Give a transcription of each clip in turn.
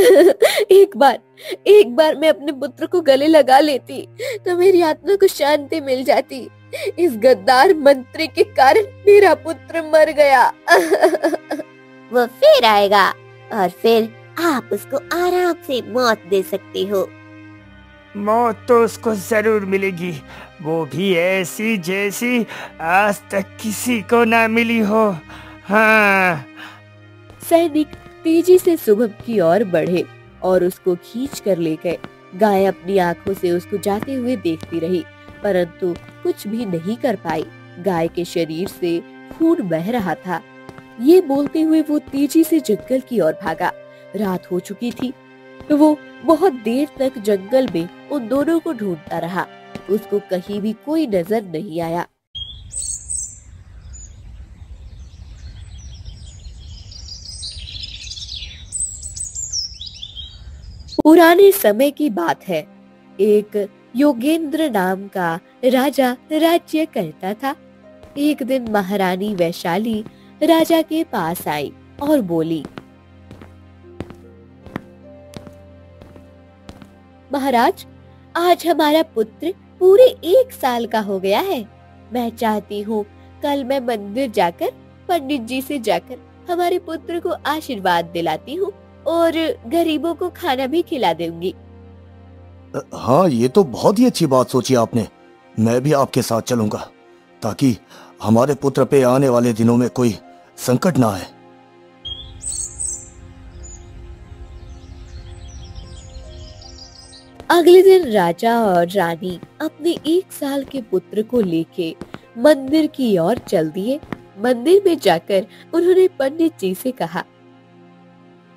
एक बार मैं अपने पुत्र को गले लगा लेती तो मेरी आत्मा को शांति मिल जाती। इस गद्दार मंत्री के कारण मेरा पुत्र मर गया। वो फिर आएगा और फिर आप उसको आराम से मौत दे सकते हो। मौत तो उसको जरूर मिलेगी, वो भी ऐसी जैसी आज तक किसी को ना मिली हो। हाँ। सैनिक तेजी से शुभम की ओर बढ़े और उसको खींच कर ले गए। गाय अपनी आंखों से उसको जाते हुए देखती रही, परंतु कुछ भी नहीं कर पाई। गाय के शरीर से खून बह रहा था। ये बोलते हुए वो तेजी से जंगल की ओर भागा। रात हो चुकी थी। वो बहुत देर तक जंगल में उन दोनों को ढूंढता रहा। उसको कहीं भी कोई नजर नहीं आया। पुराने समय की बात है। एक योगेंद्र नाम का राजा राज्य करता था। एक दिन महारानी वैशाली राजा के पास आई और बोली, महाराज, आज हमारा पुत्र पूरे 1 साल का हो गया है। मैं चाहती हूँ कल मैं मंदिर जाकर पंडित जी से जाकर हमारे पुत्र को आशीर्वाद दिलाती हूँ और गरीबों को खाना भी खिला दूंगी। हाँ, ये तो बहुत ही अच्छी बात सोची आपने। मैं भी आपके साथ चलूंगा ताकि हमारे पुत्र पे आने वाले दिनों में कोई संकट ना आए। अगले दिन राजा और रानी अपने 1 साल के पुत्र को लेके मंदिर की ओर चल दिए। मंदिर में जाकर उन्होंने पंडित जी से कहा,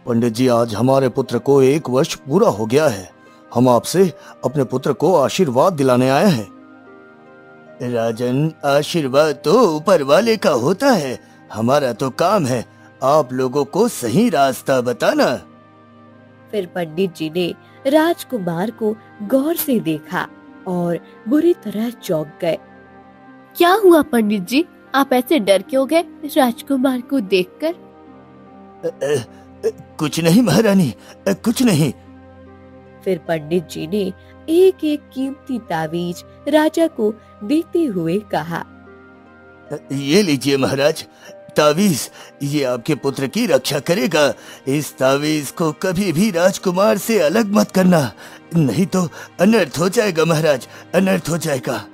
पंडित जी, आज हमारे पुत्र को 1 वर्ष पूरा हो गया है। हम आपसे अपने पुत्र को आशीर्वाद दिलाने आए हैं। राजन, आशीर्वाद तो ऊपर वाले का होता है, हमारा तो काम है आप लोगों को सही रास्ता बताना। फिर पंडित जी ने राजकुमार को गौर से देखा और बुरी तरह चौंक गए। क्या हुआ पंडित जी, आप ऐसे डर क्यों गए राजकुमार को देखकर? कुछ नहीं महारानी, कुछ नहीं। फिर पंडित जी ने एक एक कीमती तावीज राजा को देते हुए कहा, ये लीजिए महाराज, तावीज ये आपके पुत्र की रक्षा करेगा। इस तावीज को कभी भी राजकुमार से अलग मत करना, नहीं तो अनर्थ हो जाएगा महाराज, अनर्थ हो जाएगा।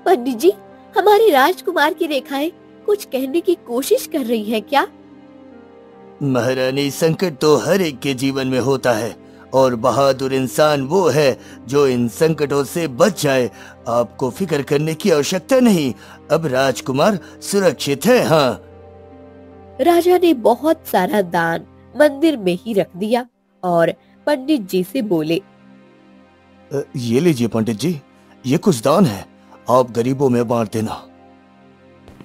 पंडित जी, हमारे राजकुमार की रेखाएं कुछ कहने की कोशिश कर रही हैं क्या? महारानी, संकट तो हर एक के जीवन में होता है और बहादुर इंसान वो है जो इन संकटों से बच जाए। आपको फिक्र करने की आवश्यकता नहीं, अब राजकुमार सुरक्षित है। हाँ। राजा ने बहुत सारा दान मंदिर में ही रख दिया और पंडित जी से बोले, ये लीजिए पंडित जी, ये कुछ दान है, आप गरीबों में बांट देना।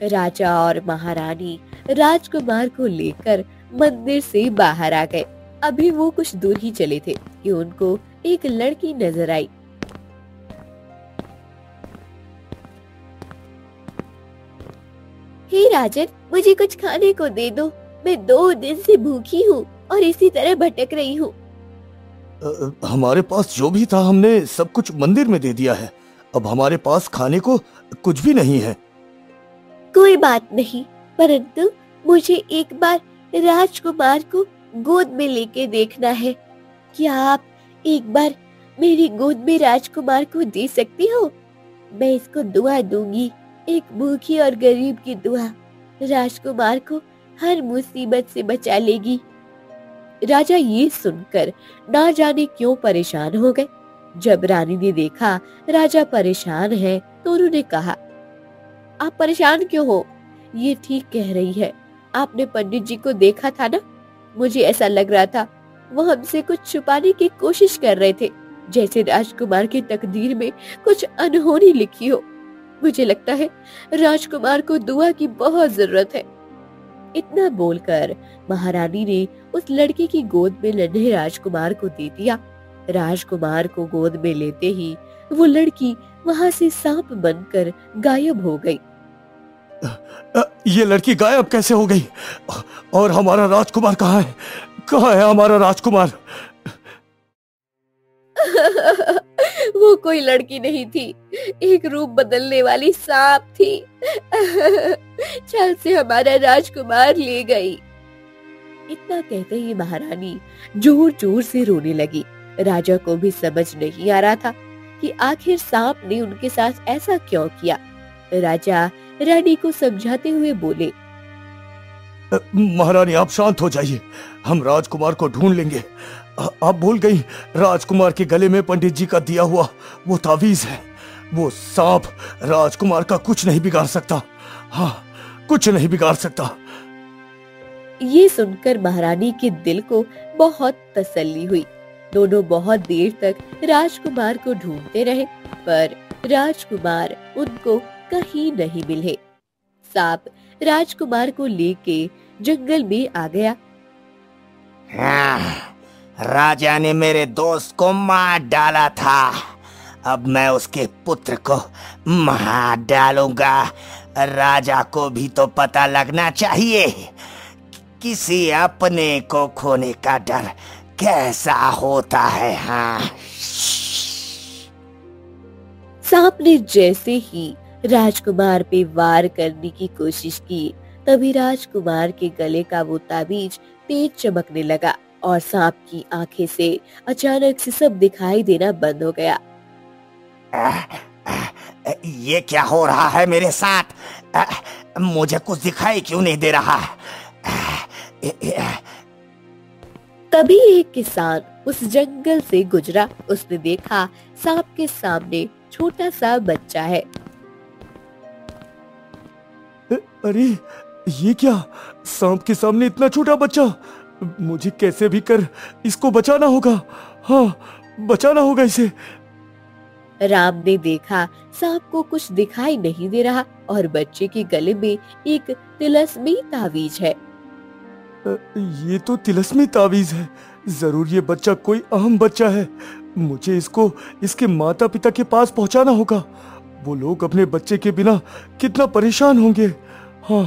राजा और महारानी राजकुमार को लेकर मंदिर से बाहर आ गए। अभी वो कुछ दूर ही चले थे कि उनको एक लड़की नजर आई। हे राजन, मुझे कुछ खाने को दे दो, मैं 2 दिन से भूखी हूँ और इसी तरह भटक रही हूँ। हमारे पास जो भी था हमने सब कुछ मंदिर में दे दिया है, अब हमारे पास खाने को कुछ भी नहीं है। कोई बात नहीं, परंतु मुझे एक बार राजकुमार को गोद में लेके देखना है। क्या आप एक बार मेरी गोद में राजकुमार को दे सकती हो? मैं इसको दुआ दूंगी, एक भूखी और गरीब की दुआ। राजकुमार को हर मुसीबत से बचा लेगी। राजा ये सुनकर ना जाने क्यों परेशान हो गए। जब रानी ने देखा राजा परेशान है तो उन्होंने कहा, आप परेशान क्यों हो? ये ठीक कह रही है, आपने पंडित जी को देखा था ना? मुझे ऐसा लग रहा था वो हमसे कुछ छुपाने की कोशिश कर रहे थे, जैसे राजकुमार की तकदीर में कुछ अनहोनी लिखी हो। मुझे लगता है राजकुमार को दुआ की बहुत जरूरत है। इतना बोलकर महारानी ने उस लड़के की गोद में नन्हे राजकुमार को दे दिया। राजकुमार को गोद में लेते ही वो लड़की वहां से सांप बनकर गायब हो गई। ये लड़की गायब कैसे हो गई और हमारा राजकुमार कहाँ है? कहाँ है हमारा राजकुमार? वो कोई लड़की नहीं थी, एक रूप बदलने वाली सांप थी। छल से हमारा राजकुमार ले गई। इतना कहते ही महारानी जोर जोर से रोने लगी। राजा को भी समझ नहीं आ रहा था कि आखिर सांप ने उनके साथ ऐसा क्यों किया। राजा रानी को समझाते हुए बोले, महारानी आप शांत हो जाइए, हम राजकुमार को ढूंढ लेंगे। आप भूल गई, राजकुमार के गले में पंडित जी का दिया हुआ वो तावीज है। वो सांप राजकुमार का कुछ नहीं बिगाड़ सकता। हाँ, कुछ नहीं बिगाड़ सकता। ये सुनकर महारानी के दिल को बहुत तसल्ली हुई। दोनों बहुत देर तक राजकुमार को ढूंढते रहे, पर राजकुमार उनको कहीं नहीं मिले। सांप राजकुमार को लेके जंगल में आ गया। राजा ने मेरे दोस्त को मार डाला था, अब मैं उसके पुत्र को मार डालूंगा। राजा को भी तो पता लगना चाहिए किसी अपने को खोने का डर कैसा होता है। हाँ। सांप ने जैसे ही राजकुमार पे वार करने की कोशिश की, तभी राजकुमार के गले का वो ताबीज तेज चमकने लगा और सांप की आंखें से अचानक से सब दिखाई देना बंद हो गया। ये क्या हो रहा है मेरे साथ? मुझे कुछ दिखाई क्यों नहीं दे रहा? तभी एक किसान उस जंगल से गुजरा। उसने देखा सांप के सामने छोटा सा बच्चा है। अरे ये क्या, सांप के सामने इतना छोटा बच्चा? मुझे कैसे भी कर इसको बचाना होगा। हाँ, बचाना होगा इसे। राम ने देखा सांप को कुछ दिखाई नहीं दे रहा और बच्चे के गले में एक तिलस्मी तावीज है। ये तो तिलस्मी तावीज है। जरूर ये बच्चा कोई अहम बच्चा है। मुझे इसको इसके माता पिता के पास पहुंचाना होगा। वो लोग अपने बच्चे के बिना कितना परेशान होंगे। हाँ।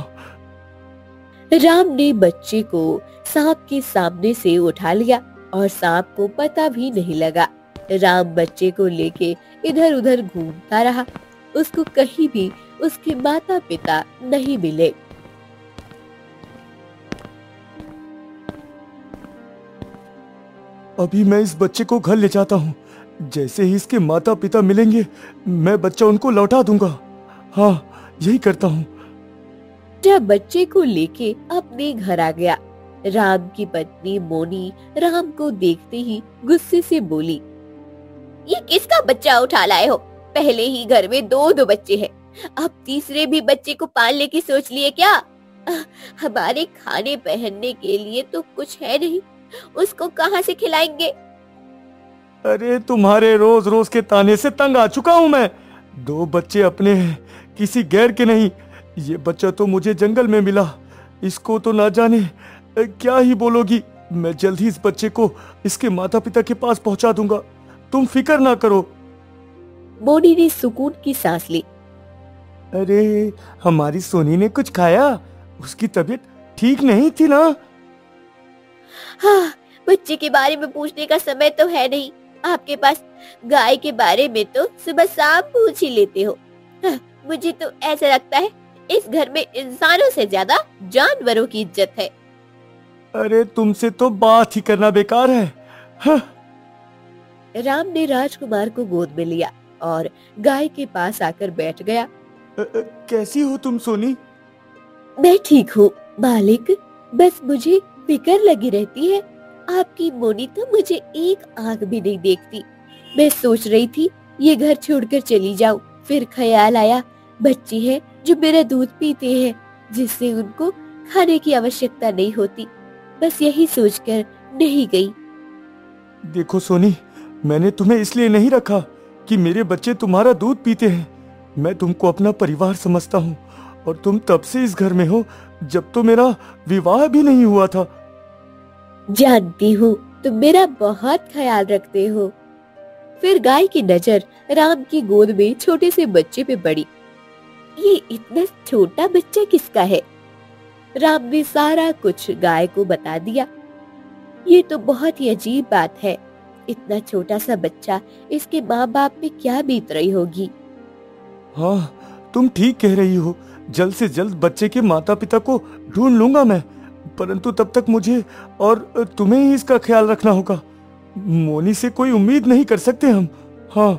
राम ने बच्चे को सांप के सामने से उठा लिया और सांप को पता भी नहीं लगा। राम बच्चे को लेके इधर उधर घूमता रहा। उसको कहीं भी उसके माता पिता नहीं मिले। अभी मैं इस बच्चे को घर ले जाता हूँ। जैसे ही इसके माता पिता मिलेंगे, मैं बच्चा उनको लौटा दूंगा। हाँ, यही करता हूँ। जब बच्चे को लेके अपने घर आ गया, राम की पत्नी मोनी राम को देखते ही गुस्से से बोली, ये किसका बच्चा उठा लाए हो? पहले ही घर में दो बच्चे हैं, अब तीसरे भी बच्चे को पालने की सोच लिए क्या? हमारे खाने पहनने के लिए तो कुछ है नहीं, उसको कहाँ से खिलाएंगे? अरे तुम्हारे रोज रोज के ताने से तंग आ चुका हूँ मैं। 2 बच्चे अपने हैं, किसी गैर के नहीं। ये बच्चा तो मुझे जंगल में मिला। इसको तो ना जाने क्या ही बोलोगी। मैं जल्द ही इस बच्चे को इसके माता पिता के पास पहुंचा दूंगा, तुम फिक्र ना करो। मोनी ने सुकून की सांस ली। अरे हमारी सोनी ने कुछ खाया? उसकी तबीयत ठीक नहीं थी ना? हाँ, बच्चे के बारे में पूछने का समय तो है नहीं आपके पास। गाय के बारे में तो सुबह शाम पूछ ही लेते हो। हाँ, मुझे तो ऐसा लगता है इस घर में इंसानों से ज्यादा जानवरों की इज्जत है। अरे तुमसे तो बात ही करना बेकार है। हाँ। राम ने राजकुमार को गोद में लिया और गाय के पास आकर बैठ गया। कैसी हो तुम सोनी? मैं ठीक हूँ मालिक, बस मुझे फिक्र लगी रहती है। आपकी मोनी तो मुझे एक आंख भी नहीं देखती। मैं सोच रही थी ये घर छोड़कर चली जाऊं, फिर ख्याल आया बच्चे हैं जो मेरा दूध पीते हैं, जिससे उनको खाने की आवश्यकता नहीं होती। बस यही सोचकर नहीं गई। देखो सोनी, मैंने तुम्हें इसलिए नहीं रखा कि मेरे बच्चे तुम्हारा दूध पीते हैं। मैं तुमको अपना परिवार समझता हूँ और तुम तब से इस घर में हो जब तो मेरा विवाह भी नहीं हुआ था। जानती हूँ तुम मेरा बहुत ख्याल रखते हो। फिर गाय की नजर राम की गोद में छोटे से बच्चे पे पड़ी। ये इतना छोटा बच्चा किसका है? राम ने सारा कुछ गाय को बता दिया। ये तो बहुत ही अजीब बात है। इतना छोटा सा बच्चा, इसके माँ बाप पे क्या बीत रही होगी। हाँ, तुम ठीक कह रही हो। जल्द से जल्द बच्चे के माता पिता को ढूंढ लूंगा मैं, परंतु तब तक मुझे और तुम्हें ही इसका ख्याल रखना होगा। मोनी से कोई उम्मीद नहीं कर सकते हम। हाँ।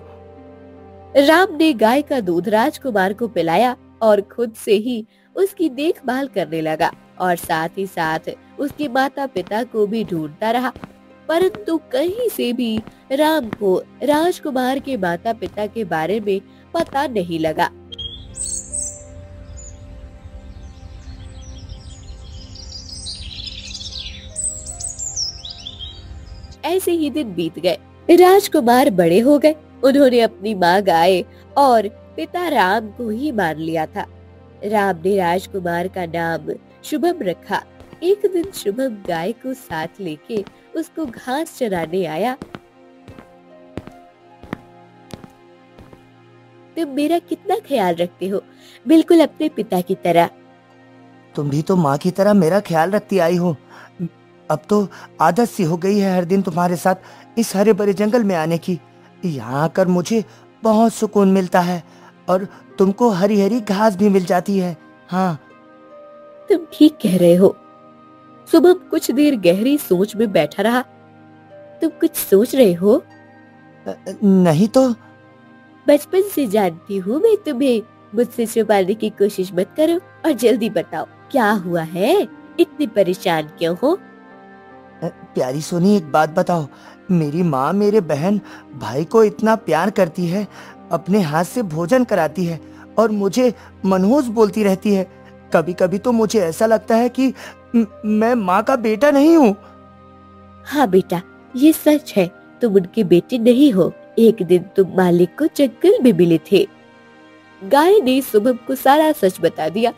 राम ने गाय का दूध राजकुमार को पिलाया और खुद से ही उसकी देखभाल करने लगा और साथ ही साथ उसके माता पिता को भी ढूंढता रहा, परंतु कहीं से भी राम को राजकुमार के माता पिता के बारे में पता नहीं लगा। ऐसे ही दिन बीत गए। राजकुमार बड़े हो गए। उन्होंने अपनी माँ गाय और पिता राम को ही मान लिया था। राम ने राजकुमार का नाम शुभम रखा। एक दिन शुभम गाय को साथ लेके उसको घास चराने आया। तुम मेरा कितना ख्याल रखते हो, बिल्कुल अपने पिता की तरह। तुम भी तो माँ की तरह मेरा ख्याल रखती आई हो। अब तो आदत सी हो गई है हर दिन तुम्हारे साथ इस हरे भरे जंगल में आने की। यहाँ आकर मुझे बहुत सुकून मिलता है और तुमको हरी हरी घास भी मिल जाती है। हाँ, तुम ठीक कह रहे हो। शुभम कुछ देर गहरी सोच में बैठा रहा। तुम कुछ सोच रहे हो? नहीं तो। बचपन से जानती हूँ मैं तुम्हें। मुझसे छुपाने की कोशिश मत करो और जल्दी बताओ क्या हुआ है, इतनी परेशान क्यों हो? प्यारी सोनी, एक बात बताओ। मेरी माँ मेरे बहन भाई को इतना प्यार करती है, अपने हाथ से भोजन कराती है और मुझे मनहूस बोलती रहती है। कभी कभी तो मुझे ऐसा लगता है कि मैं माँ का बेटा नहीं हूँ। हाँ बेटा, ये सच है। तुम उनके बेटे नहीं हो। एक दिन तुम मालिक को जंगल में मिले थे। गाय ने शुभम को सारा सच बता दिया,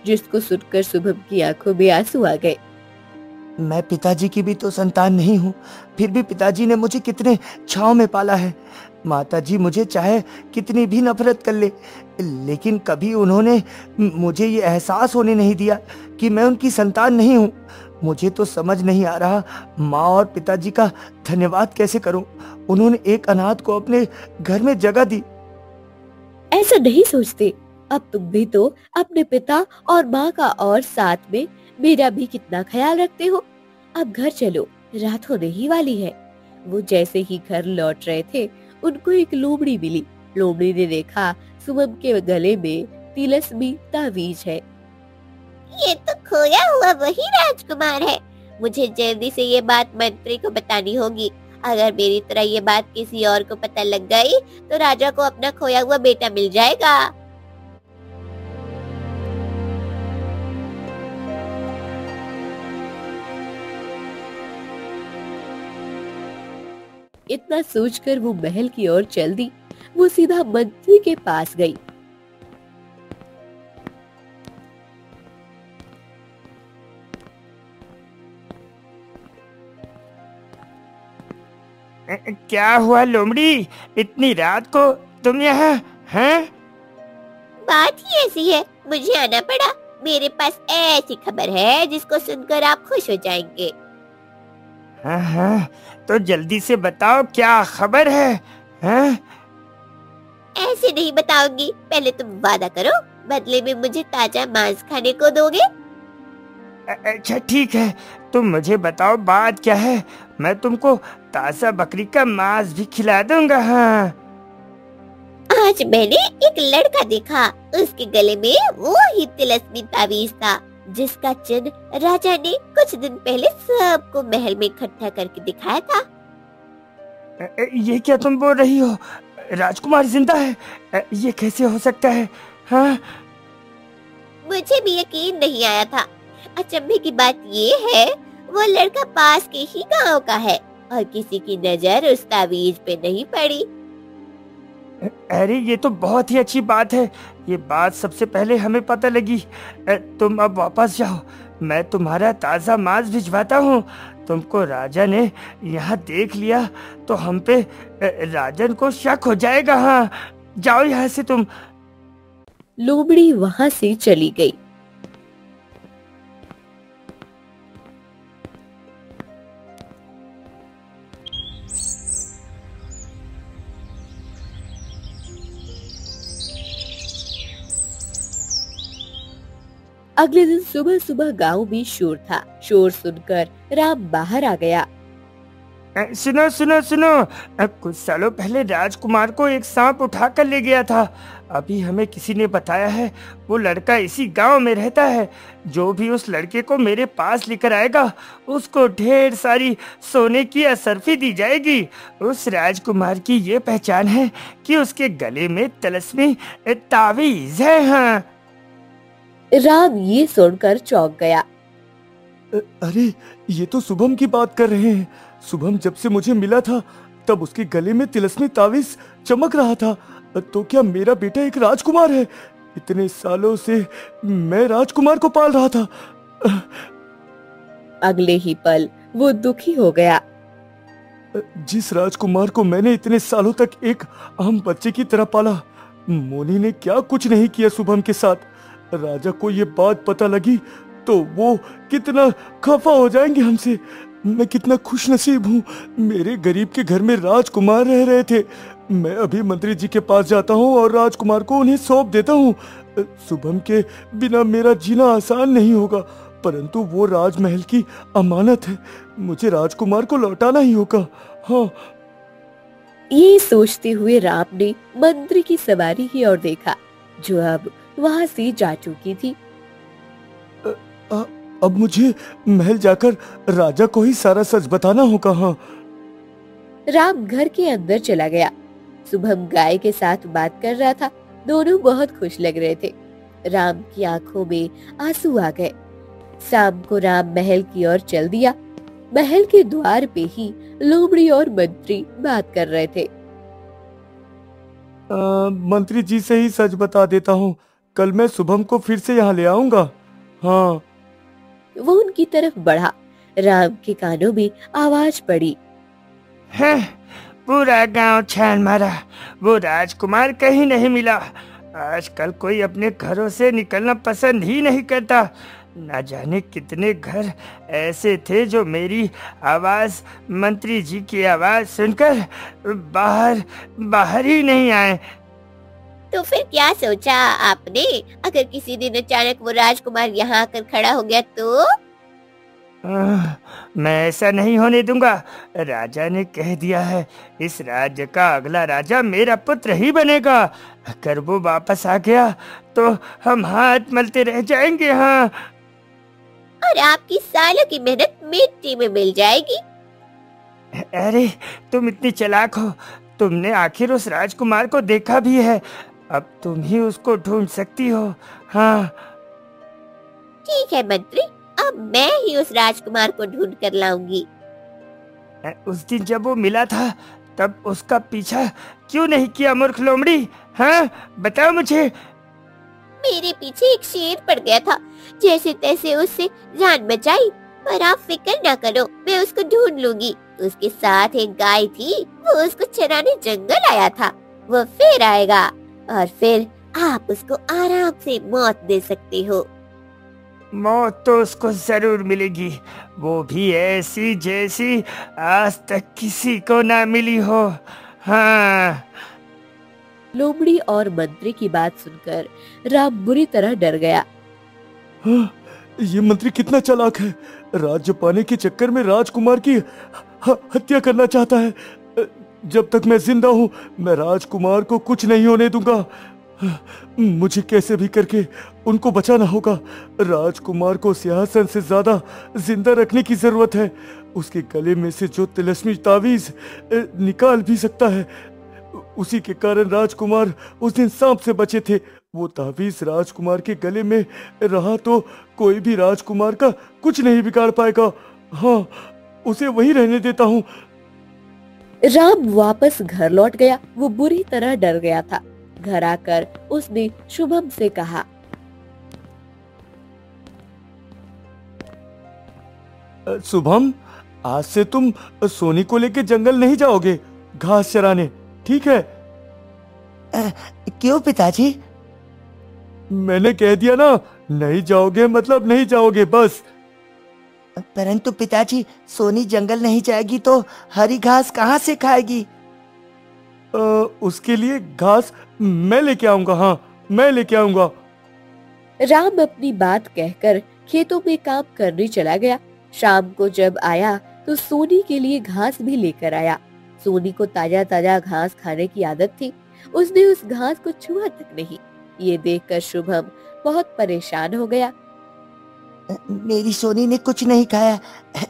जिसको सुनकर शुभम की आंखों में आंसू आ गए। मैं पिताजी की भी तो संतान नहीं हूँ, फिर भी पिताजी ने मुझे कितने छांव में पाला है। माताजी मुझे चाहे कितनी भी नफरत कर ले, लेकिन कभी उन्होंने मुझे ये एहसास होने नहीं दिया कि मैं उनकी संतान नहीं हूँ। मुझे तो समझ नहीं आ रहा माँ और पिताजी का धन्यवाद कैसे करूँ। उन्होंने एक अनाथ को अपने घर में जगह दी। ऐसा नहीं सोचते। अब तुम भी तो अपने पिता और माँ का और साथ में मेरा भी कितना ख्याल रखते हो। अब घर चलो, रात होने ही वाली है। वो जैसे ही घर लौट रहे थे, उनको एक लोमड़ी मिली। लोमड़ी ने देखा शुभम के गले में तिलस्मी तावीज है। ये तो खोया हुआ वही राजकुमार है। मुझे जल्दी से ये बात मंत्री को बतानी होगी। अगर मेरी तरह ये बात किसी और को पता लग गई तो राजा को अपना खोया हुआ बेटा मिल जाएगा। इतना सोचकर वो महल की ओर चल दी। वो सीधा मंत्री के पास गई। क्या हुआ लोमड़ी, इतनी रात को तुम यहाँ हैं? बात ही ऐसी है, मुझे आना पड़ा। मेरे पास ऐसी खबर है जिसको सुनकर आप खुश हो जाएंगे। हाँ हाँ, तो जल्दी से बताओ क्या खबर है? हाँ? ऐसे नहीं बताऊंगी, पहले तुम वादा करो, बदले में मुझे ताजा मांस खाने को दोगे? अच्छा ठीक है, तुम मुझे बताओ बात क्या है। मैं तुमको ताजा बकरी का मांस भी खिला दूंगा। हाँ, आज मैंने एक लड़का देखा, उसके गले में वो ही तिलस्मी तावीज था जिसका चिन्ह राजा ने कुछ दिन पहले सबको महल में इकट्ठा करके दिखाया था। ये क्या तुम बोल रही हो? राजकुमार जिंदा है? ये कैसे हो सकता है? हाँ? मुझे भी यकीन नहीं आया था। अचंभे की बात ये है, वो लड़का पास के ही गांव का है और किसी की नजर उस तावीज पे नहीं पड़ी। अरे ये तो बहुत ही अच्छी बात है। ये बात सबसे पहले हमें पता लगी। तुम अब वापस जाओ, मैं तुम्हारा ताजा मांस भिजवाता हूँ। तुमको राजा ने यहाँ देख लिया तो हम पे राजन को शक हो जाएगा। हाँ, जाओ यहाँ से तुम। लोमड़ी वहां से चली गई। अगले दिन सुबह सुबह गांव में शोर था। शोर सुनकर राम बाहर आ गया। सुनो सुनो सुनो, कुछ सालों पहले राजकुमार को एक सांप उठा कर ले गया था। अभी हमें किसी ने बताया है वो लड़का इसी गांव में रहता है। जो भी उस लड़के को मेरे पास लेकर आएगा उसको ढेर सारी सोने की असरफी दी जाएगी। उस राजकुमार की ये पहचान है कि उसके गले में तिलस्मी तावीज है। हाँ। राम ये सुनकर चौंक गया। अरे ये तो शुभम की बात कर रहे हैं। शुभम जब से मुझे मिला था तब उसके गले में तिलस्मी तावीज चमक रहा था। तो क्या मेरा बेटा एक राजकुमार है? इतने सालों से मैं राजकुमार को पाल रहा था। अगले ही पल वो दुखी हो गया। जिस राजकुमार को मैंने इतने सालों तक एक आम बच्चे की तरह पाला, मोनी ने क्या कुछ नहीं किया शुभम के साथ। राजा को ये बात पता लगी तो वो कितना खफा हो जाएंगे हमसे। मैं कितना खुशनसीब हूँ, मेरे गरीब के घर में राजकुमार रह रहे थे। मैं अभी मंत्री जी के पास जाता हूँ और राजकुमार को उन्हें सौंप देता हूँ। शुभम के बिना मेरा जीना आसान नहीं होगा, परंतु वो राजमहल की अमानत है, मुझे राजकुमार को लौटाना ही होगा। हाँ। ये सोचते हुए राम ने मंत्री की सवारी की ओर देखा, जो अब वहां से जा चुकी थी। अब मुझे महल जाकर राजा को ही सारा सच बताना होगा। हाँ। राम घर के अंदर चला गया। शुभम गाय के साथ बात कर रहा था। दोनों बहुत खुश लग रहे थे। राम की आंखों में आंसू आ गए। शाम को राम महल की ओर चल दिया। महल के द्वार पे ही लोमड़ी और मंत्री बात कर रहे थे। मंत्री जी से ही सच बता देता हूँ, कल मैं शुभम को फिर से यहाँ ले आऊंगा। हाँ। वो उनकी तरफ बढ़ा। राम के कानों में आवाज पड़ी, है पूरा गांव छान मारा, वो राजकुमार कहीं नहीं मिला। आजकल कोई अपने घरों से निकलना पसंद ही नहीं करता। ना जाने कितने घर ऐसे थे जो मेरी आवाज, मंत्री जी की आवाज सुनकर बाहर ही नहीं आए। तो फिर क्या सोचा आपने? अगर किसी दिन अचानक वो राजकुमार यहाँ आकर खड़ा हो गया तो? मैं ऐसा नहीं होने दूंगा। राजा ने कह दिया है इस राज्य का अगला राजा मेरा पुत्र ही बनेगा। अगर वो वापस आ गया तो हम हाथ मलते रह जाएंगे। हाँ। और आपकी सालों की मेहनत मिट्टी में मिल जाएगी। अरे तुम इतनी चालाक हो, तुमने आखिर उस राजकुमार को देखा भी है। अब तुम ही उसको ढूंढ सकती हो। हाँ। ठीक है मंत्री, अब मैं ही उस राजकुमार को ढूंढ कर लाऊंगी। उस दिन जब वो मिला था तब उसका पीछा क्यों नहीं किया मूर्ख लोमड़ी? हाँ बताओ मुझे। मेरे पीछे एक शेर पड़ गया था, जैसे तैसे उससे जान बचाई। पर आप फिक्र ना करो, मैं उसको ढूंढ लूंगी। उसके साथ एक गाय थी, वो उसको चराने जंगल आया था। वो फिर आएगा और फिर आप उसको आराम से मौत दे सकते हो। मौत तो उसको जरूर मिलेगी, वो भी ऐसी जैसी आज तक किसी को ना मिली हो। हाँ। लोमड़ी और मंत्री की बात सुनकर राम बुरी तरह डर गया। हाँ, ये मंत्री कितना चालाक है। राज्य पाने के चक्कर में राजकुमार की हत्या करना चाहता है। जब तक मैं जिंदा हूँ मैं राजकुमार को कुछ नहीं होने दूंगा। मुझे कैसे भी करके उनको बचाना होगा। राजकुमार को सिंहासन से ज्यादा जिंदा रखने की जरूरत है। उसके गले में से जो तिलस्मी तावीज निकाल भी सकता है, उसी के कारण राजकुमार उस दिन सांप से बचे थे। वो तावीज राजकुमार के गले में रहा तो कोई भी राजकुमार का कुछ नहीं बिगाड़ पाएगा। हाँ, उसे वहीं रहने देता हूँ। राम वापस घर लौट गया। वो बुरी तरह डर गया था। घर आकर उसने शुभम से कहा, शुभम, आज से तुम सोनी को लेके जंगल नहीं जाओगे घास चराने, ठीक है? क्यों पिताजी? मैंने कह दिया ना, नहीं जाओगे मतलब नहीं जाओगे बस। परंतु पिताजी, सोनी जंगल नहीं जाएगी तो हरी घास कहाँ से खाएगी? उसके लिए घास मैं लेके आऊंगा। हाँ, मैं लेके आऊंगा। राम अपनी बात कहकर खेतों में काम करने चला गया। शाम को जब आया तो सोनी के लिए घास भी लेकर आया। सोनी को ताजा ताजा घास खाने की आदत थी, उसने उस घास को छुआ तक नहीं। ये देखकर शुभम बहुत परेशान हो गया। मेरी सोनी ने कुछ नहीं खाया,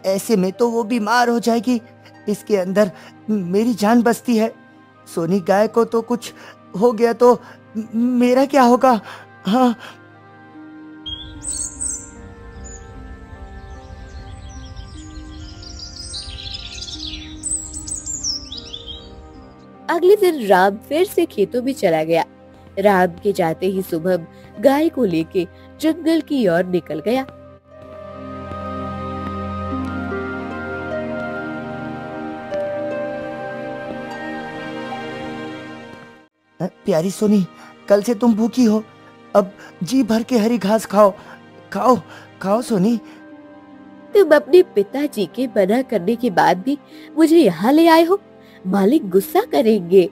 ऐसे में तो वो बीमार हो जाएगी। इसके अंदर मेरी जान बसती है। सोनी गाय को तो कुछ हो गया तो मेरा क्या होगा? हाँ। अगले दिन राम फिर से खेतों में चला गया। राम के जाते ही शुभम गाय को लेके जंगल की ओर निकल गया। प्यारी सोनी, कल से तुम भूखी हो, अब जी भर के हरी घास खाओ। खाओ खाओ सोनी। तुम अपने पिताजी के मना करने के बाद भी मुझे यहाँ ले आए हो, मालिक गुस्सा करेंगे।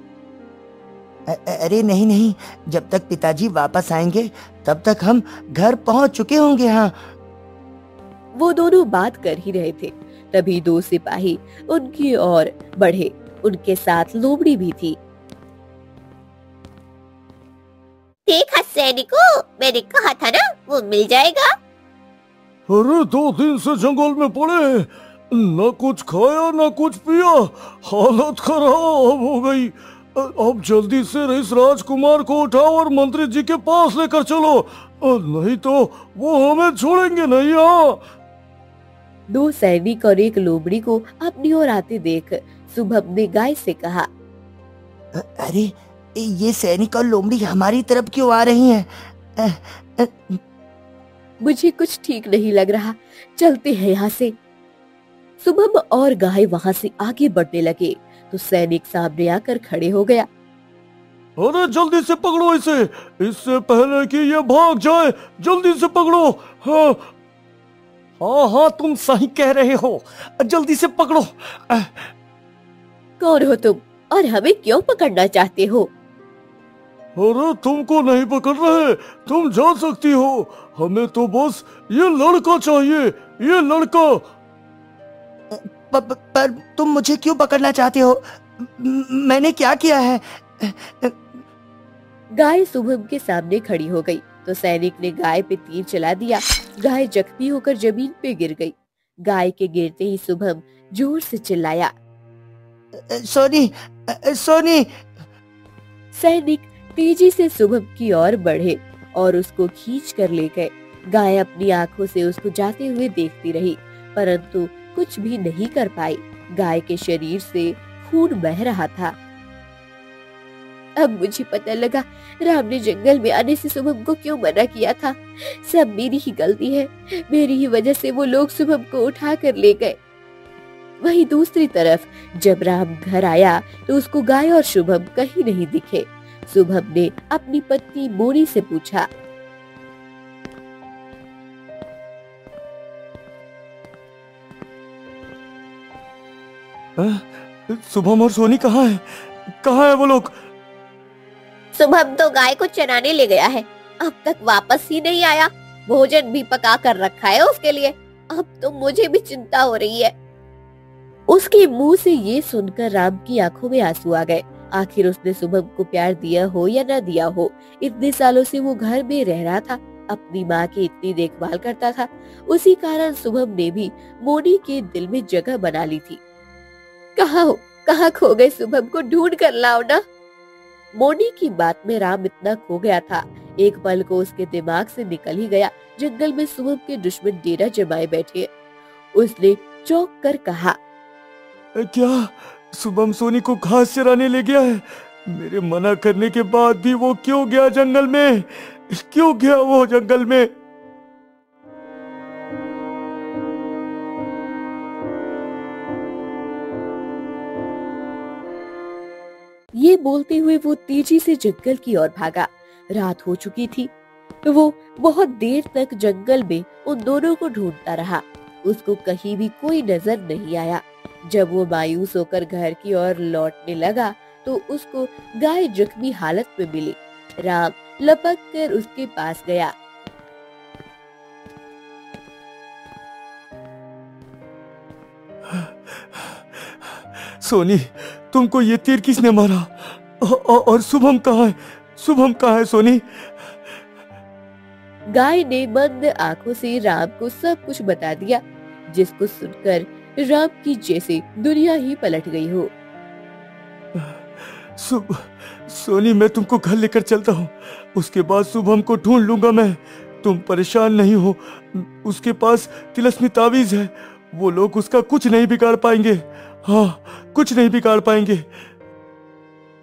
अरे नहीं नहीं, जब तक पिताजी वापस आएंगे तब तक हम घर पहुंच चुके होंगे। हाँ। वो दोनों बात कर ही रहे थे, तभी दो सिपाही उनकी ओर बढ़े। उनके साथ लोमड़ी भी थी। देखा सैनिको, मैंने कहा था ना वो मिल जाएगा। अरे 2 दिन से जंगल में पड़े, न कुछ खाया न कुछ पिया, हालत खराब हो गई। अब जल्दी से रईस राजकुमार को उठाओ और मंत्री जी के पास लेकर चलो, नहीं तो वो हमें छोड़ेंगे नहीं। यहाँ 2 सैनिक और एक लोमड़ी को अपनी ओर आते देख शुभम ने गाय से कहा, अरे ये सैनिक और लोमड़ी हमारी तरफ क्यों आ रही हैं? मुझे कुछ ठीक नहीं लग रहा, चलते हैं यहाँ से। शुभम और गाय वहाँ से आगे बढ़ने लगे तो सैनिक सामने आकर खड़े हो गया। अरे जल्दी से पकड़ो इसे, इससे पहले कि ये भाग जाए, जल्दी से पकड़ो। हाँ हाँ हाँ, तुम सही कह रहे हो, जल्दी से पकड़ो। कौन हो तुम और हमें क्यों पकड़ना चाहते हो? अरे तुमको नहीं पकड़ रहे, तुम जा सकती हो, हमें तो बस ये लड़का चाहिए, ये लड़का। पर तुम मुझे क्यों पकड़ना चाहते हो? मैंने क्या किया है? गाय शुभम के सामने खड़ी हो गई तो सैनिक ने गाय पे तीर चला दिया। गाय जख्मी होकर जमीन पे गिर गई। गाय के गिरते ही शुभम जोर से चिल्लाया, सोनी सोनी। सैनिक तेजी से शुभम की ओर बढ़े और उसको खींच कर ले गए। गाय अपनी आंखों से उसको जाते हुए देखती रही, परंतु कुछ भी नहीं कर पाई। गाय के शरीर से खून बह रहा था। अब मुझे पता लगा राम ने जंगल में आने से शुभम को क्यों मना किया था। सब मेरी ही गलती है, मेरी ही वजह से वो लोग शुभम को उठा कर ले गए। वहीं दूसरी तरफ जब राम घर आया तो उसको गाय और शुभम कहीं नहीं दिखे। शुभम ने अपनी पत्नी मोनी से पूछा, शुभम और सोनी कहाँ है? कहाँ है वो लोग? शुभम तो गाय को चराने ले गया है, अब तक वापस ही नहीं आया। भोजन भी पका कर रखा है उसके लिए। अब तो मुझे भी चिंता हो रही है। उसके मुंह से ये सुनकर राम की आंखों में आंसू आ गए। आखिर उसने शुभम को प्यार दिया हो या न दिया हो, इतने सालों से वो घर में रह रहा था, अपनी माँ की इतनी देखभाल करता था। उसी कारण शुभम ने भी मोनी के दिल में जगह बना ली थी। कहाँ हो, कहाँ खो गए? शुभम को ढूंढ कर लाओ ना। मोनी की बात में राम इतना खो गया था, एक पल को उसके दिमाग से निकल ही गया। जंगल में शुभम के दुश्मन डेरा जमाए बैठे। उसने चौंक कर कहा, क्या शुभम सोनी को घास चराने ले गया है? मेरे मना करने के बाद भी वो क्यों गया जंगल में? क्यों गया वो जंगल में? ये बोलते हुए वो तेजी से जंगल की ओर भागा। रात हो चुकी थी तो वो बहुत देर तक जंगल में उन दोनों को ढूंढता रहा। उसको कहीं भी कोई नजर नहीं आया। जब वो मायूस होकर घर की ओर लौटने लगा तो उसको गाय जख्मी हालत में मिली। राम लपक कर उसके पास गया। सोनी, तुमको ये तीर किसने मारा? और शुभम कहाँ है? शुभम कहाँ है सोनी? गाय ने बंद आंखों से राम को सब कुछ बता दिया, जिसको सुनकर राम की जैसे दुनिया ही पलट गई हो। सोनी, मैं तुमको घर लेकर चलता हूँ, उसके बाद शुभम को ढूंढ लूंगा मैं। तुम परेशान नहीं हो, उसके पास तिलस्मी तावीज है, वो लोग उसका कुछ नहीं बिगाड़ पाएंगे। हाँ, कुछ नहीं बिगाड़ पाएंगे।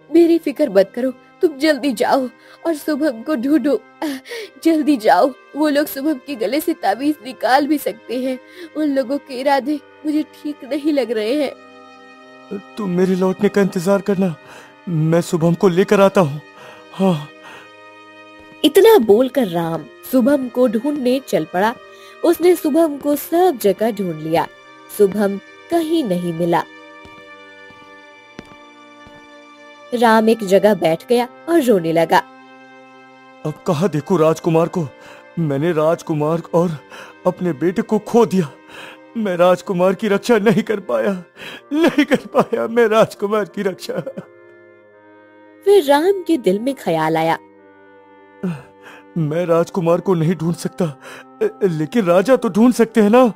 मेरी फिक्र मत करो, तुम जल्दी जाओ और शुभम को ढूंढो। जल्दी जाओ, वो लोग शुभम के गले से ताबीज निकाल भी सकते हैं। उन लोगों के इरादे मुझे ठीक नहीं लग रहे हैं। तुम मेरे लौटने का इंतजार करना, मैं शुभम को लेकर आता हूँ। हाँ। इतना बोलकर राम शुभम को ढूंढने चल पड़ा। उसने शुभम को सब जगह ढूंढ लिया, शुभम कहीं नहीं मिला। राम एक जगह बैठ गया और रोने लगा। अब कहाँ देखूं राजकुमार को? मैंने राजकुमार और अपने बेटे को खो दिया। मैं राजकुमार की रक्षा नहीं कर पाया मैं राजकुमार की रक्षा। फिर राम के दिल में ख्याल आया, मैं राजकुमार को नहीं ढूंढ सकता, लेकिन राजा तो ढूंढ सकते हैं ना।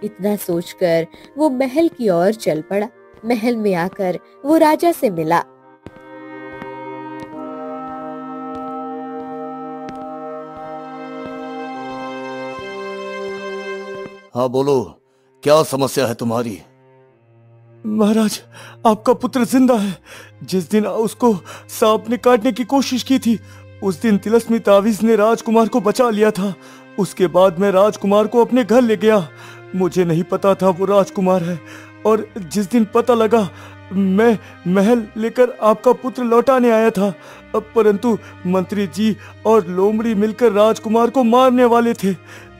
इतना सोचकर वो महल की ओर चल पड़ा। महल में आकर वो राजा से मिला। हाँ बोलो, क्या समस्या है तुम्हारी? महाराज, आपका पुत्र जिंदा है। जिस दिन उसको सांप ने काटने की कोशिश की थी, उस दिन तिलस्मी तावीज ने राजकुमार को बचा लिया था। उसके बाद मैं राजकुमार को अपने घर ले गया। मुझे नहीं पता था वो राजकुमार है, और जिस दिन पता लगा, मैं महल लेकर आपका पुत्र लौटाने आया था। परंतु मंत्री जी और लोमड़ी मिलकर राजकुमार को मारने वाले थे।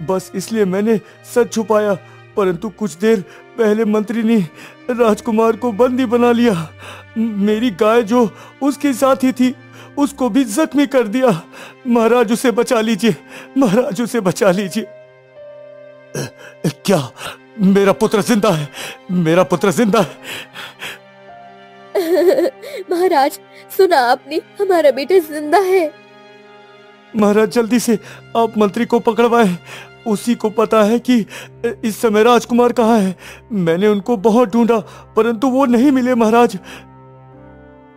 बस इसलिए मैंने सच छुपाया, परंतु कुछ देर पहले मंत्री ने राजकुमार को बंदी बना लिया। मेरी गाय जो उसके साथ ही थी, उसको भी जख्मी कर दिया। महाराज, उसे बचा लीजिए, महाराज, उसे बचा लीजिए। क्या मेरा पुत्र जिंदा है? मेरा पुत्र जिंदा है। महाराज, सुना आपने, हमारा बेटा जिंदा है। महाराज, जल्दी से आप मंत्री को पकड़वाएं। उसी को पता है कि इस समय राजकुमार कहाँ है। मैंने उनको बहुत ढूंढा, परंतु वो नहीं मिले महाराज।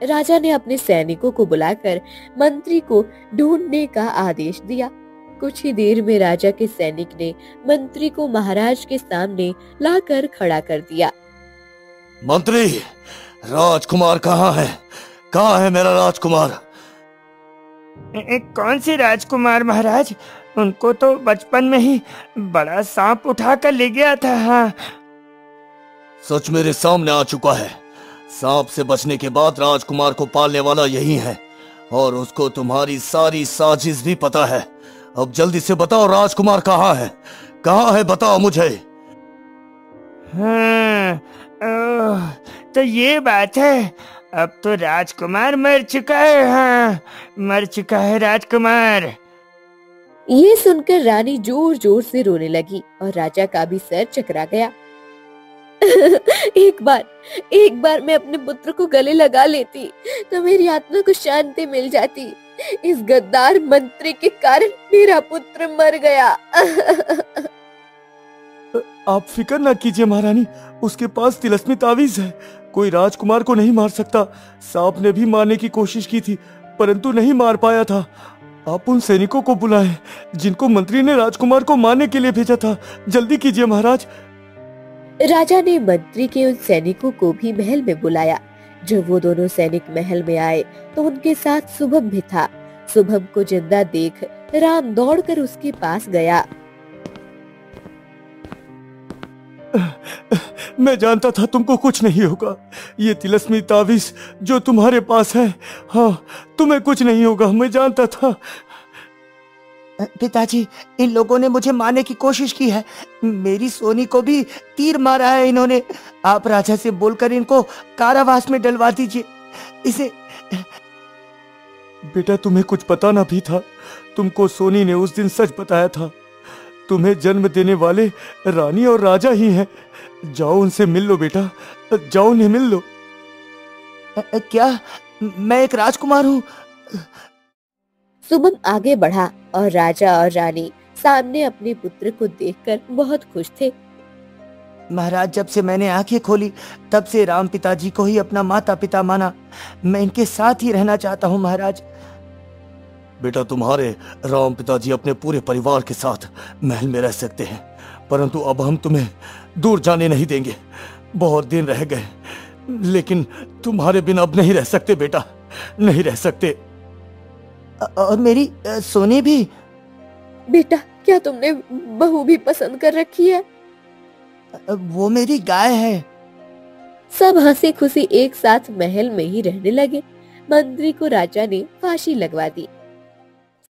राजा ने अपने सैनिकों को बुलाकर मंत्री को ढूंढने का आदेश दिया। कुछ ही देर में राजा के सैनिक ने मंत्री को महाराज के सामने लाकर खड़ा कर दिया। मंत्री, राजकुमार कहाँ है? कहाँ है मेरा राजकुमार? कौन सी राजकुमार महाराज? उनको तो बचपन में ही बड़ा सांप उठा कर ले गया था। हाँ। सच मेरे सामने आ चुका है। सांप से बचने के बाद राजकुमार को पालने वाला यही है, और उसको तुम्हारी सारी साजिश भी पता है। अब जल्दी से बताओ, राजकुमार कहाँ है? कहाँ है, बताओ मुझे। हाँ, तो ये बात है। अब तो राजकुमार मर चुका है। हाँ, मर चुका है राजकुमार। ये सुनकर रानी जोर जोर से रोने लगी और राजा का भी सर चकरा गया। एक बार मैं अपने पुत्र को गले लगा लेती तो मेरी आत्मा को शांति मिल जाती। इस गद्दार मंत्री के कारण मेरा पुत्र मर गया। आप फिक्र ना कीजिए महारानी, उसके पास तिलस्मी तावीज है। कोई राजकुमार को नहीं मार सकता। सांप ने भी मारने की कोशिश की थी, परंतु नहीं मार पाया था। आप उन सैनिकों को बुलाएं जिनको मंत्री ने राजकुमार को मारने के लिए भेजा था। जल्दी कीजिए महाराज। राजा ने मंत्री के उन सैनिकों को भी महल में बुलाया। जब वो दोनों सैनिक महल में आए तो उनके साथ शुभम भी था। शुभम को जिंदा देख राम दौड़कर उसके पास गया। मैं जानता था तुमको कुछ नहीं होगा। ये तिलस्मी तावीज जो तुम्हारे पास है, हाँ, तुम्हें कुछ नहीं होगा, मैं जानता था। पिताजी, इन लोगों ने मुझे मारने की कोशिश की है। मेरी सोनी को भी तीर मारा है इन्होंने। आप राजा से बोलकर इनको कारावास में डलवा दीजिए। इसे बेटा, तुम्हें कुछ पता ना भी था। तुमको सोनी ने उस दिन सच बताया था। तुम्हें जन्म देने वाले रानी और राजा ही हैं। जाओ उनसे मिल लो बेटा, जाओ उन्हें मिल लो। क्या मैं एक राजकुमार हूँ? सुमन आगे बढ़ा और राजा और रानी सामने अपने पुत्र को देखकर बहुत खुश थे। महाराज, जब से मैंने आंखें खोली तब से राम पिताजी को ही अपना माता पिता माना। मैं इनके साथ ही रहना चाहता हूँ महाराज। बेटा, तुम्हारे राम पिताजी अपने पूरे परिवार के साथ महल में रह सकते हैं, परंतु अब हम तुम्हें दूर जाने नहीं देंगे। बहुत दिन रह गए, लेकिन तुम्हारे बिना अब नहीं रह सकते बेटा, नहीं रह सकते। और मेरी सोनी भी। बेटा, क्या तुमने बहू भी पसंद कर रखी है? वो मेरी गाय है। सब हंसी खुशी एक साथ महल में ही रहने लगे। मंत्री को राजा ने फांसी लगवा दी।